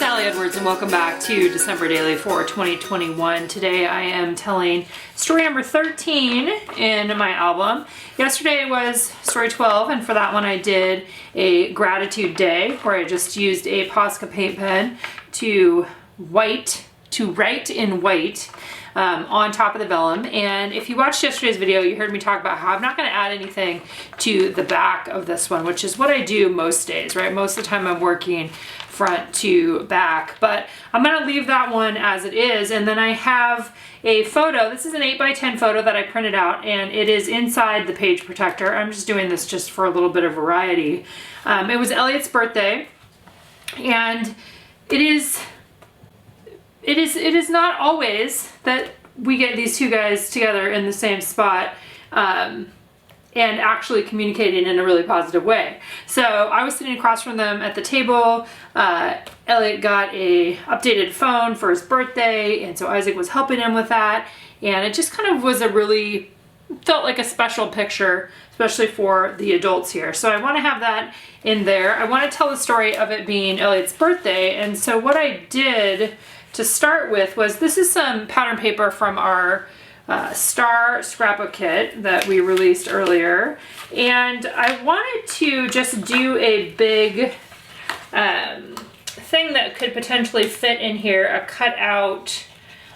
Sally Edwards and welcome back to December Daily for 2021. Today I am telling story number 13 in my album. Yesterday was story 12, and for that one I did a gratitude day where I just used a Posca paint pen to write in white on top of the vellum. And if you watched yesterday's video, you heard me talk about how I'm not going to add anything to the back of this one, which is what I do most days, right? Most of the time I'm working front to back, but I'm going to leave that one as it is. And then I have a photo. This is an 8x10 photo that I printed out, and it is inside the page protector. I'm just doing this just for a little bit of variety. It was Elliot's birthday, and it is not always that we get these two guys together in the same spot and actually communicating in a really positive way. So I was sitting across from them at the table. Elliot got a updated phone for his birthday, and so Isaac was helping him with that. And it just kind of was felt like a special picture, especially for the adults here. So I want to have that in there. I want to tell the story of it being Elliot's birthday. And so what I did to start with was, this is some pattern paper from our Star scrapbook kit that we released earlier, and I wanted to just do a big thing that could potentially fit in here, a cutout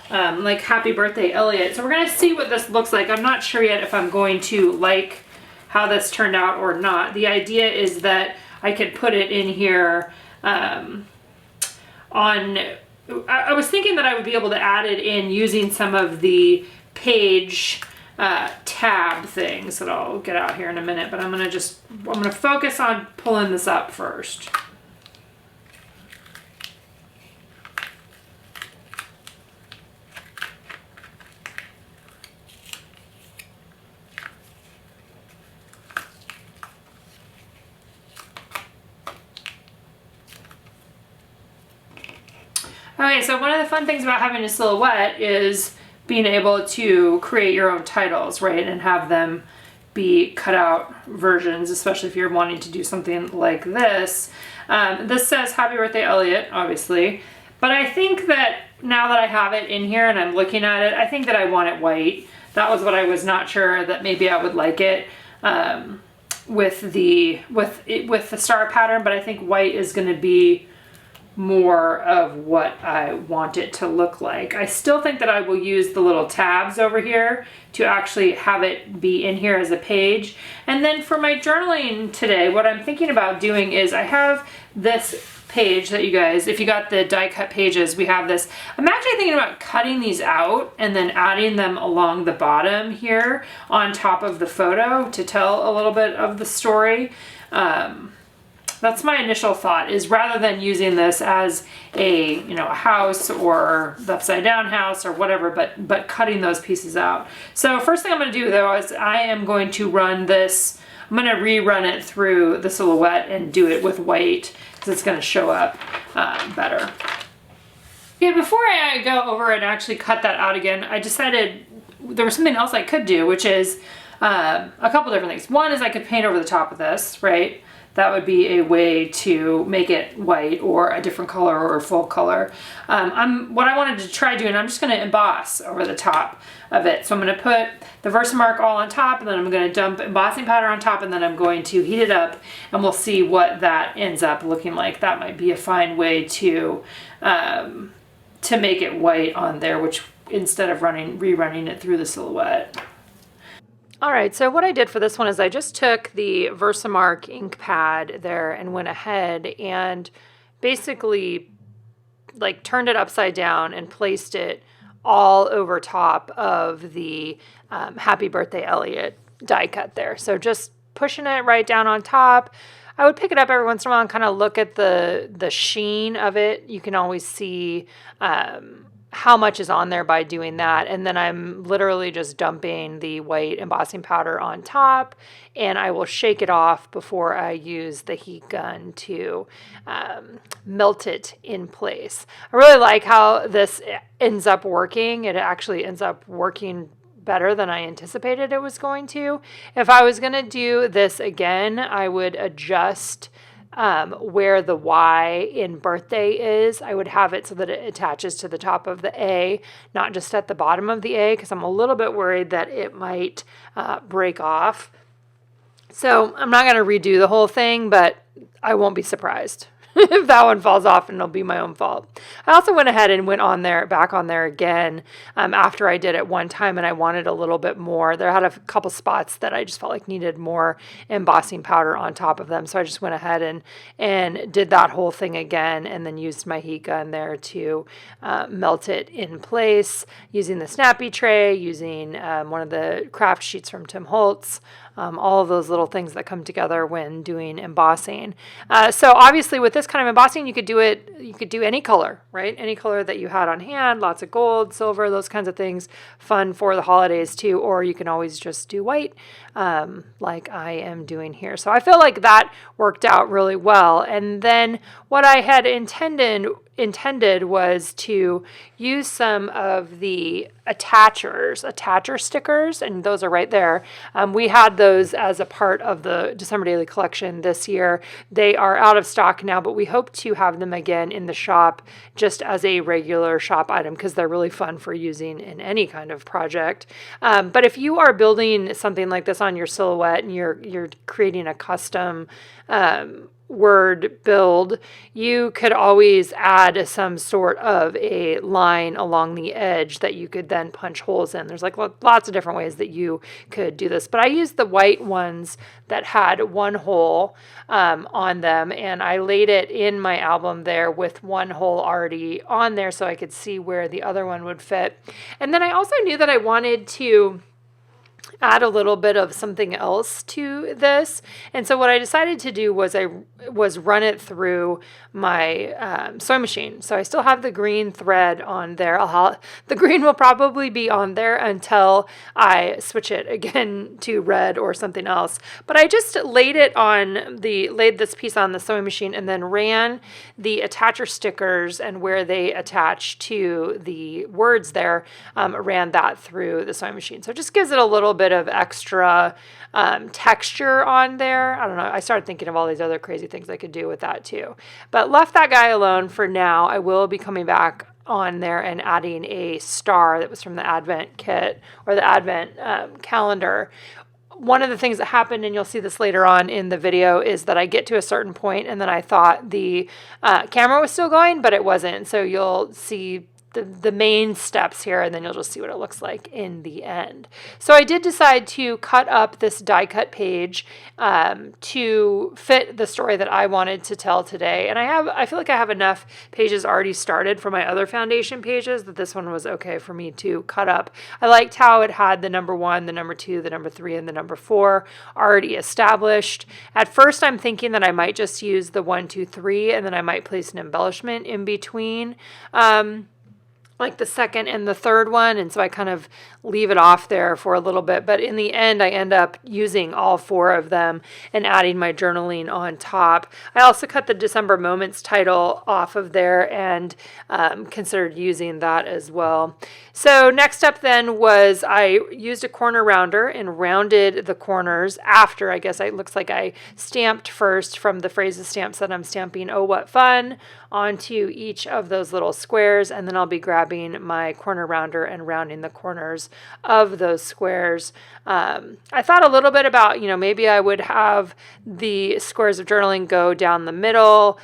like happy birthday Elliot. So we're gonna see what this looks like. I'm not sure yet if I'm going to like how this turned out or not. The idea is that I could put it in here I was thinking that I would be able to add it in using some of the page tab things that I'll get out here in a minute, but I'm gonna focus on pulling this up first. Okay, so one of the fun things about having a silhouette is being able to create your own titles, right? And have them be cut out versions, especially if you're wanting to do something like this. This says Happy Birthday Elliot, obviously. But I think that now that I have it in here and I'm looking at it, I think that I want it white. That was what I was not sure that maybe I would like it with the star pattern, but I think white is gonna be more of what I want it to look like. I still think that I will use the little tabs over here to actually have it be in here as a page. And then for my journaling today, what I'm thinking about doing is I have this page that you guys, if you got the die cut pages, we have this. I'm actually thinking about cutting these out and then adding them along the bottom here on top of the photo to tell a little bit of the story. That's my initial thought, is rather than using this as a house or the upside down house or whatever, but cutting those pieces out. So first thing I'm going to do though is I am going to run this. I'm going to rerun it through the silhouette and do it with white because it's going to show up better. Okay, before I go over and actually cut that out again, I decided there was something else I could do, which is a couple different things. One is I could paint over the top of this, right? That would be a way to make it white or a different color or full color. What I wanted to try doing, I'm just going to emboss over the top of it. So I'm going to put the Versamark all on top, and then I'm going to dump embossing powder on top, and then I'm going to heat it up, and we'll see what that ends up looking like. That might be a fine way to make it white on there, which instead of rerunning it through the silhouette. All right, so what I did for this one is I just took the Versamark ink pad there and went ahead and basically like turned it upside down and placed it all over top of the Happy Birthday Elliot die cut there. So just pushing it right down on top. I would pick it up every once in a while and kind of look at the sheen of it. You can always see how much is on there by doing that. And then I'm literally just dumping the white embossing powder on top, and I will shake it off before I use the heat gun to melt it in place. I really like how this ends up working. It actually ends up working better than I anticipated it was going to. If I was going to do this again, I would adjust where the Y in birthday is. I would have it so that it attaches to the top of the A, not just at the bottom of the A, because I'm a little bit worried that it might break off. So I'm not going to redo the whole thing, but I won't be surprised if that one falls off, and it'll be my own fault. I also went ahead and went on there, back on there again, after I did it one time, and I wanted a little bit more. There had a couple spots that I just felt like needed more embossing powder on top of them. So I just went ahead and did that whole thing again, and then used my heat gun there to melt it in place using the snappy tray, using one of the craft sheets from Tim Holtz. All of those little things that come together when doing embossing. So obviously with this kind of embossing, you could do any color, right? Any color that you had on hand, lots of gold, silver, those kinds of things, fun for the holidays too, or you can always just do white, like I am doing here. So I feel like that worked out really well. And then what I had intended was to use some of the attacher stickers, and those are right there. We had those as a part of the December Daily collection this year. They are out of stock now, but we hope to have them again in the shop just as a regular shop item because they're really fun for using in any kind of project. But if you are building something like this on your silhouette and you're creating a custom word build, you could always add some sort of a line along the edge that you could then punch holes in. There's like lots of different ways that you could do this, but I used the white ones that had one hole on them, and I laid it in my album there with one hole already on there so I could see where the other one would fit. And then I also knew that I wanted to add a little bit of something else to this. And so what I decided to do was run it through my sewing machine. So I still have the green thread on there. The green will probably be on there until I switch it again to red or something else. But I just laid this piece on the sewing machine and then ran the attacher stickers and where they attach to the words there, ran that through the sewing machine. So it just gives it a little bit of extra texture on there. I don't know. I started thinking of all these other crazy things I could do with that too. But left that guy alone for now. I will be coming back on there and adding a star that was from the Advent kit or the Advent calendar. One of the things that happened, and you'll see this later on in the video, is that I get to a certain point and then I thought the camera was still going, but it wasn't. So you'll see the main steps here, and then you'll just see what it looks like in the end. So I did decide to cut up this die cut page to fit the story that I wanted to tell today. And I feel like I have enough pages already started for my other foundation pages that this one was okay for me to cut up. I liked how it had the number 1, the number 2, the number 3, and the number 4 already established. At first, I'm thinking that I might just use the 1, 2, 3, and then I might place an embellishment in between like the second and the third one, and so I kind of leave it off there for a little bit, but in the end I end up using all 4 of them and adding my journaling on top. I also cut the December Moments title off of there and considered using that as well. So next up then was I used a corner rounder and rounded the corners after, I guess it looks like I stamped first from the phrases stamps that I'm stamping, "Oh, what fun," onto each of those little squares, and then I'll be grabbing my corner rounder and rounding the corners of those squares. I thought a little bit about, maybe I would have the squares of journaling go down the middle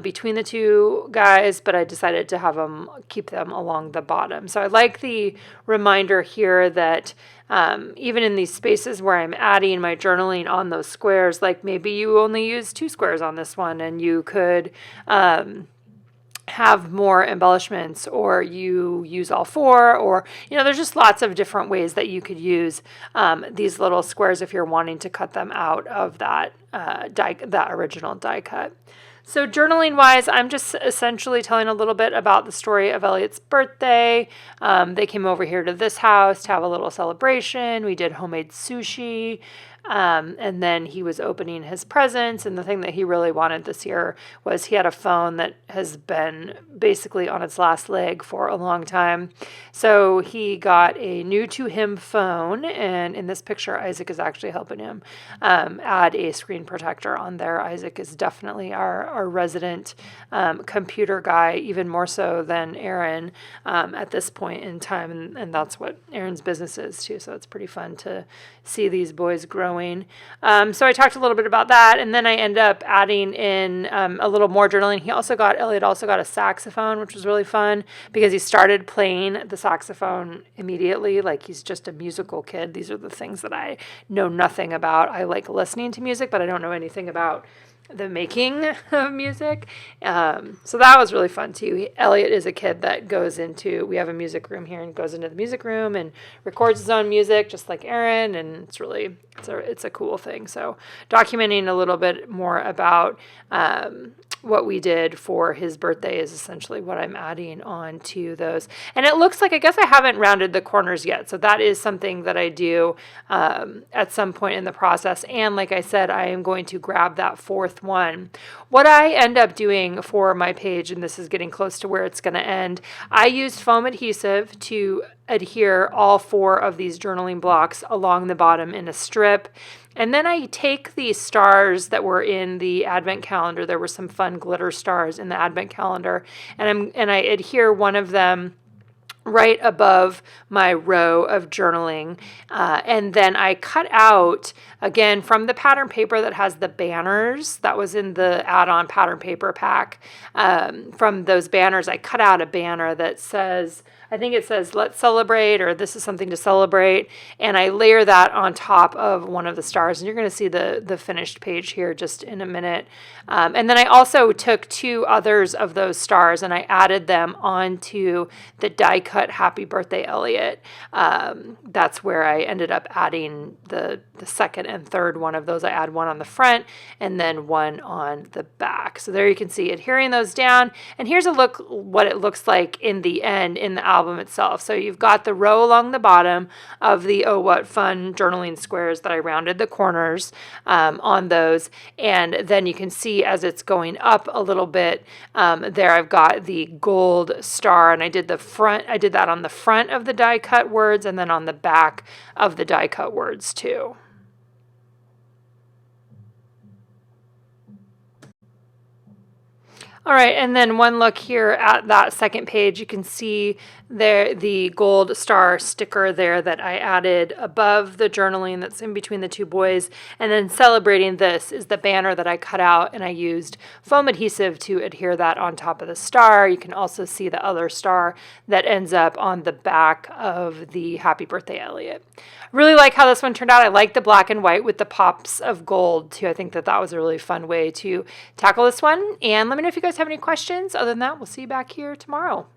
between the two guys, but I decided to keep them along the bottom. So I like the reminder here that even in these spaces where I'm adding my journaling on those squares, like maybe you only use 2 squares on this one and you could have more embellishments, or you use all 4, or there's just lots of different ways that you could use these little squares if you're wanting to cut them out of that original die cut. So journaling wise, I'm just essentially telling a little bit about the story of Elliot's birthday. They came over here to this house to have a little celebration. We did homemade sushi. And then he was opening his presents, and the thing that he really wanted this year was he had a phone that has been basically on its last leg for a long time. So he got a new to him phone, and in this picture, Isaac is actually helping him add a screen protector on there. Isaac is definitely our resident computer guy, even more so than Aaron at this point in time, and that's what Aaron's business is too. So it's pretty fun to see these boys growing. So I talked a little bit about that, and then I end up adding in a little more journaling. Elliot also got a saxophone, which was really fun because he started playing the saxophone immediately. Like, he's just a musical kid. These are the things that I know nothing about. I like listening to music, but I don't know anything about the making of music. So that was really fun too. Elliot is a kid that we have a music room here, and goes into the music room and records his own music just like Aaron, and it's a cool thing. So documenting a little bit more about what we did for his birthday is essentially what I'm adding on to those. And it looks like, I guess I haven't rounded the corners yet. So that is something that I do at some point in the process. And like I said, I am going to grab that fourth one. What I end up doing for my page, and this is getting close to where it's going to end, I used foam adhesive to adhere all 4 of these journaling blocks along the bottom in a strip. And then I take the stars that were in the advent calendar. There were some fun glitter stars in the advent calendar, and I adhere one of them right above my row of journaling. And then I cut out, again, from the pattern paper that has the banners that was in the add-on pattern paper pack. From those banners, I cut out a banner that says, I think it says, "Let's celebrate," or "This is something to celebrate." And I layer that on top of one of the stars. And you're going to see the finished page here just in a minute. And then I also took 2 others of those stars and I added them onto the die cut Happy Birthday Elliot. That's where I ended up adding the second and third one of those. I add one on the front and then one on the back. So there you can see adhering those down. And here's a look what it looks like in the end in the album itself. So you've got the row along the bottom of the "Oh What Fun" journaling squares that I rounded the corners on those. And then you can see as it's going up a little bit, there I've got the gold star, and I did that on the front of the die cut words and then on the back of the die cut words too. All right, and then one look here at that second page, you can see there the gold star sticker there that I added above the journaling that's in between the 2 boys. And then celebrating this is the banner that I cut out, and I used foam adhesive to adhere that on top of the star. You can also see the other star that ends up on the back of the Happy Birthday Elliot. Really like how this one turned out. I like the black and white with the pops of gold too. I think that was a really fun way to tackle this one. And let me know if you guys have any questions. Other than that, we'll see you back here tomorrow.